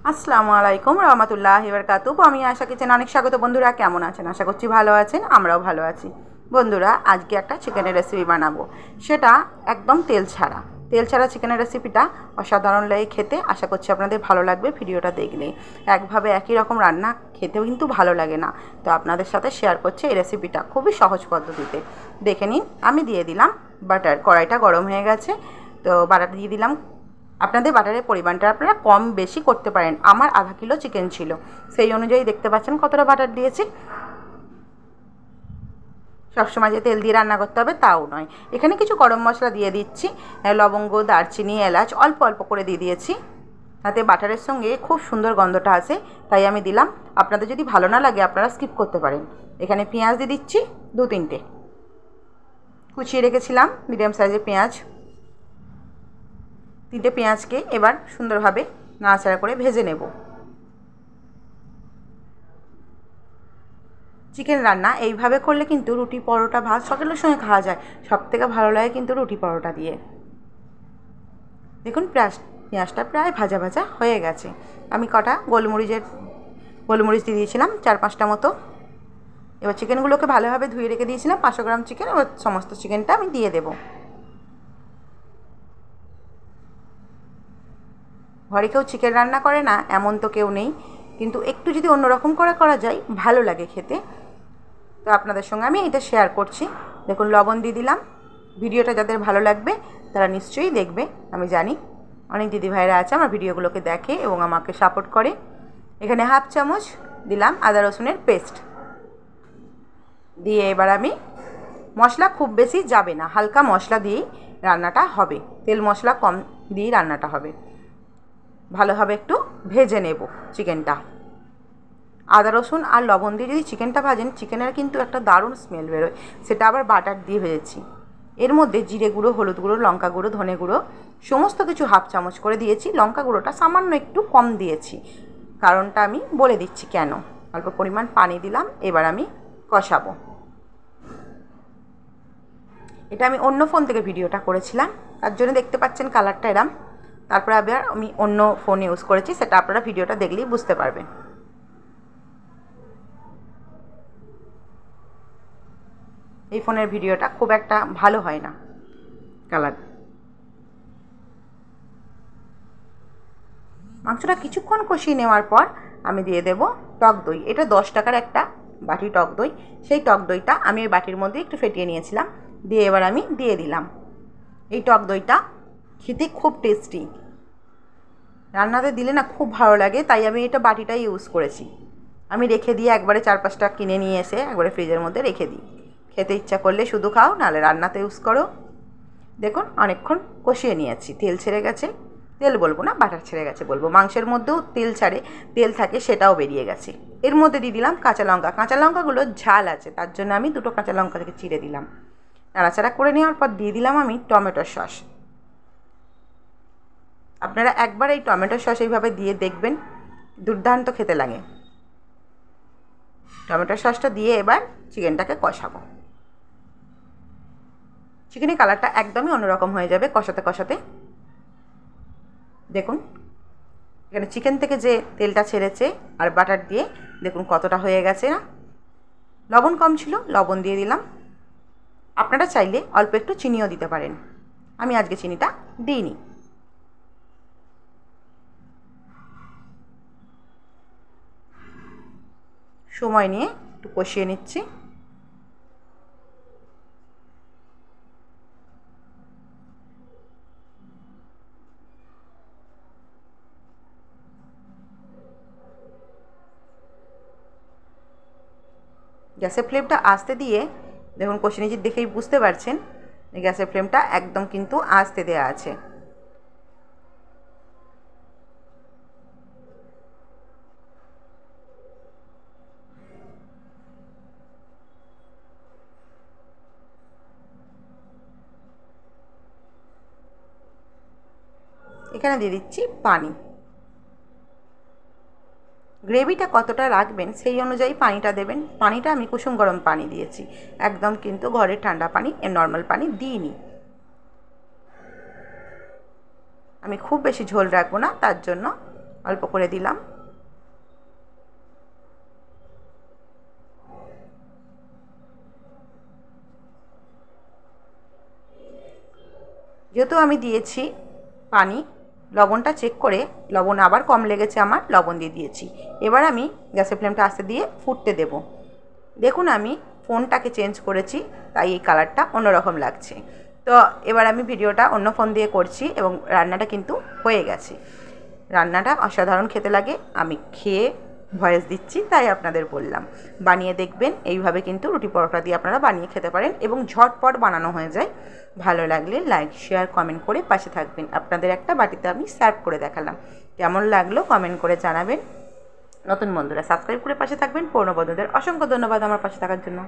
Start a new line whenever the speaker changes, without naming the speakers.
আসসালামু আলাইকুম রহমতুল্লাহি ওয়া বারাকাতুহু। আমি আশা কিচেন অনেক স্বাগত। বন্ধুরা কেমন আছেন? আশা করছি ভালো আছেন, আমরাও ভালো আছি। বন্ধুরা আজকে একটা চিকেনের রেসিপি বানাবো, সেটা একদম তেল ছাড়া চিকেনের রেসিপিটা অসাধারণ লাগে খেতে। আশা করছি আপনাদের ভালো লাগবে ভিডিওটা দেখলে। একভাবে একই রকম রান্না খেতেও কিন্তু ভালো লাগে না, তো আপনাদের সাথে শেয়ার করছি এই রেসিপিটা খুবই সহজ পদ্ধতিতে। দেখে নিন। আমি দিয়ে দিলাম বাটার। কড়াইটা গরম হয়ে গেছে, তো বাটার দিয়ে দিলাম। আপনাদের বাটারের পরিমাণটা আপনারা কম বেশি করতে পারেন। আমার আধা কিলো চিকেন ছিল, সেই অনুযায়ী দেখতে পাচ্ছেন কতটা বাটার দিয়েছি। সবসময় যে তেল দিয়ে রান্না করতে হবে তাও নয়। এখানে কিছু গরম মশলা দিয়ে দিচ্ছি, লবঙ্গ, দারচিনি, এলাচ অল্প অল্প করে দিয়ে দিয়েছি, তাতে বাটারের সঙ্গে খুব সুন্দর গন্ধটা আসে, তাই আমি দিলাম। আপনাদের যদি ভালো না লাগে আপনারা স্কিপ করতে পারেন। এখানে পেঁয়াজ দিয়ে দিচ্ছি 2-3টে, কুচিয়ে রেখেছিলাম মিডিয়াম সাইজের পেঁয়াজ। 3টে পেঁয়াজকে এবার সুন্দরভাবে নাড়াচাড়া করে ভেজে নেব। চিকেন রান্না এইভাবে করলে কিন্তু রুটি, পরোটা, ভাত সকলের সঙ্গে খাওয়া যায়। সবথেকে ভালো লাগে কিন্তু রুটি পরোটা দিয়ে। দেখুন পেঁয়াজটা প্রায় ভাজা ভাজা হয়ে গেছে। আমি কটা গোলমরিচ দিয়ে দিয়েছিলাম 4-5টা মতো। এবার চিকেনগুলোকে ভালোভাবে ধুয়ে রেখে দিয়েছিলাম 500 গ্রাম চিকেন। এবার সমস্ত চিকেনটা আমি দিয়ে দেবো। ঘরে কেউ চিকেন রান্না করে না এমন তো কেউ নেই, কিন্তু একটু যদি অন্যরকম করে করা যায় ভালো লাগে খেতে, তো আপনাদের সঙ্গে আমি এটা শেয়ার করছি। দেখুন লবণ দিয়ে দিলাম। ভিডিওটা যাদের ভালো লাগবে তারা নিশ্চয়ই দেখবে। আমি জানি অনেক দিদিভাইরা আছে আমার ভিডিওগুলোকে দেখে এবং আমাকে সাপোর্ট করে। এখানে 1/2 চামচ দিলাম আদা রসুনের পেস্ট দিয়ে এবার আমি, মশলা খুব বেশি যাবে না, হালকা মশলা দিয়েই রান্নাটা হবে। তেল মশলা কম দিয়েই রান্নাটা হবে। ভালোভাবে একটু ভেজে নেব চিকেনটা। আদা রসুন আর লবণ দিয়ে যদি চিকেনটা ভাজেন, চিকেনের কিন্তু একটা দারুণ স্মেল বেরোয়। সেটা আবার বাটার দিয়ে ভেজেছি। এর মধ্যে জিরে গুঁড়ো, হলুদ গুঁড়ো, লঙ্কা গুঁড়ো, ধনে গুঁড়ো সমস্ত কিছু 1/2 চামচ করে দিয়েছি। লঙ্কা গুঁড়োটা সামান্য একটু কম দিয়েছি, কারণটা আমি বলে দিচ্ছি কেন। অল্প পরিমাণ পানি দিলাম। এবার আমি কষাবো। এটা আমি অন্য ফোন থেকে ভিডিওটা করেছিলাম, তার জন্য দেখতে পাচ্ছেন কালারটা এরম। তারপরে আবার আমি অন্য ফোন ইউজ করেছি, সেটা আপনারা ভিডিওটা দেখলেই বুঝতে পারবেন। এই ফোনের ভিডিওটা খুব একটা ভালো হয় না কালার। মাংসটা কিছুক্ষণ কষিয়ে নেওয়ার পর আমি দিয়ে দেব টক দই। এটা 10 টাকার একটা বাটি টক দই। সেই টক দইটা আমি ওই বাটির মধ্যে একটু ফেটিয়ে নিয়েছিলাম, দিয়ে এবার আমি দিয়ে দিলাম। এই টক দইটা খেতে খুব টেস্টি, রান্নাতে দিলে না খুব ভালো লাগে, তাই আমি এটা বাটিটাই ইউজ করেছি। আমি রেখে দিয়ে একবারে 4-5টা কিনে নিয়ে এসে একবারে ফ্রিজের মধ্যে রেখে দিই। খেতে ইচ্ছা করলে শুধু খাও, নাহলে রান্নাতে ইউজ করো। দেখুন অনেকক্ষণ কষিয়ে নিয়েছি, তেল ছেড়ে গেছে। তেল বলবো না, বাটার ছেড়ে গেছে বলবো। মাংসের মধ্যেও তেল ছাড়ে, তেল থাকে, সেটাও বেরিয়ে গেছে। এর মধ্যে দিয়ে দিলাম কাঁচা লঙ্কা। কাঁচা লঙ্কাগুলো ঝাল আছে, তার জন্য আমি 2টো কাঁচা লঙ্কা থেকে চিড়ে দিলাম। নাড়াচাড়া করে নেওয়ার পর দিয়ে দিলাম আমি টমেটো সস। আপনারা একবার এই টমেটো সস এইভাবে দিয়ে দেখবেন, দুর্দান্ত খেতে লাগে। টমেটো সসটা দিয়ে এবার চিকেনটাকে কষাবো। চিকেনের কালারটা একদমই অন্যরকম হয়ে যাবে কষাতে কষাতে। দেখুন এখানে চিকেন থেকে যে তেলটা ছেড়েছে আর বাটার দিয়ে দেখুন কতটা হয়ে গেছে না। লবণ কম ছিল, লবণ দিয়ে দিলাম। আপনারা চাইলে অল্প একটু চিনিও দিতে পারেন, আমি আজকে চিনিটা দিইনি। সময় নিয়ে একটু কষিয়ে নিচ্ছি। গ্যাসের ফ্লেমটা আস্তে দিয়ে দেখুন, কষে নিচে দেখেই বুঝতে পারছেন গ্যাসের ফ্লেমটা একদম কিন্তু আস্তে দেওয়া আছে। এখানে দিয়ে দিচ্ছি পানি। গ্রেভিটা কতটা রাখবেন সেই অনুযায়ী পানিটা দেবেন। পানিটা আমি কুসুম গরম পানি দিয়েছি, একদম কিন্তু ঘরের ঠান্ডা পানি, নর্মাল পানি দিইনি। আমি খুব বেশি ঝোল রাখবো না, তার জন্য অল্প করে দিলাম। যেহেতু আমি দিয়েছি পানি, লবণটা চেক করে, লবণ আবার কম লেগেছে আমার, লবণ দিয়ে দিয়েছি। এবার আমি গ্যাসের ফ্লেমটা আস্তে দিয়ে ফুটতে দেব। দেখুন আমি ফোনটাকে চেঞ্জ করেছি, তাই এই কালারটা অন্যরকম লাগছে। তো এবার আমি ভিডিওটা অন্য ফোন দিয়ে করছি এবং রান্নাটা কিন্তু হয়ে গেছে। রান্নাটা অসাধারণ খেতে লাগে, আমি খেয়ে ভয়েস দিচ্ছি তাই আপনাদের বললাম। বানিয়ে দেখবেন, এইভাবে কিন্তু রুটি পরোটা দিয়ে আপনারা বানিয়ে খেতে পারেন এবং ঝটপট বানানো হয়ে যায়। ভালো লাগলে লাইক শেয়ার কমেন্ট করে পাশে থাকবেন। আপনাদের একটা বাটিতে আমি সার্ভ করে দেখালাম, কেমন লাগলো কমেন্ট করে জানাবেন। নতুন বন্ধুরা সাবস্ক্রাইব করে পাশে থাকবেন, পুরনো বন্ধুদের অসংখ্য ধন্যবাদ আমার পাশে থাকার জন্য।